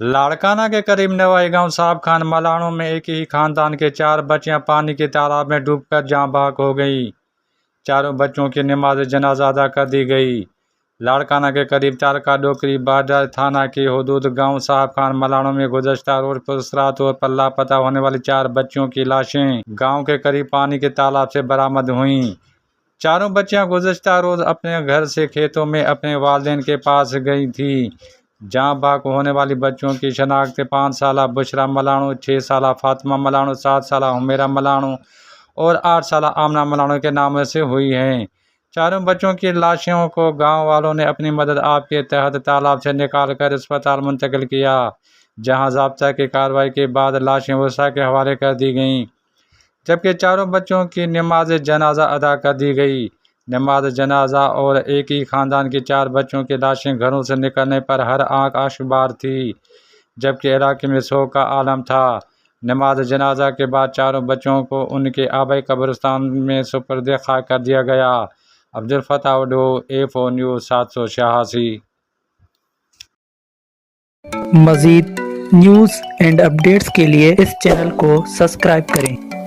लाड़काना के करीब नवाई गांव साहब खान मलाणों में एक ही खानदान के 4 बच्चियां पानी के तालाब में डूबकर जाँ बहक हो गई। चारों बच्चों की नमाज जनाजा अदा कर दी गई। लाड़काना के करीब तारका डोकरी बाजार थाना की हदूद गांव साहब खान मलाणों में गुज़श्ता रोज पुरसरात तौर पर लापता होने वाली 4 बच्चियों की लाशें गांव के करीब पानी के तालाब से बरामद हुईं। चारों बच्चियां गुज़श्ता रोज अपने घर से खेतों में अपने वालिदैन के पास गई थी। जाँ बहक होने वाली बच्चों की शनाख्त 5 साला बुशरा मलाणो, 6 साला फातिमा मलाणो, 7 साला हुमेरा मलाणो और 8 साला आमना मलाणो के नामों से हुई है। चारों बच्चों की लाशों को गांव वालों ने अपनी मदद आप के तहत तालाब से निकालकर अस्पताल मुंतकिल किया, जहां ज़ाब्ता की कार्रवाई के बाद लाशें वसा के हवाले कर दी गईं, जबकि चारों बच्चों की नमाज जनाजा अदा कर दी गई। नमाज जनाजा और एक ही खानदान की 4 बच्चों की लाशें घरों से निकलने पर हर आंख आशुबार थी, जबकि इलाके में शोक का आलम था। नमाज जनाजा के बाद चारों बच्चों को उनके आबाई कब्रिस्तान में सुपुर्द खाक कर दिया गया। Abdul Fatah Udo, A4 news 786। मज़ीद न्यूज़ एंड अपडेट्स के लिए इस चैनल को सब्सक्राइब करें।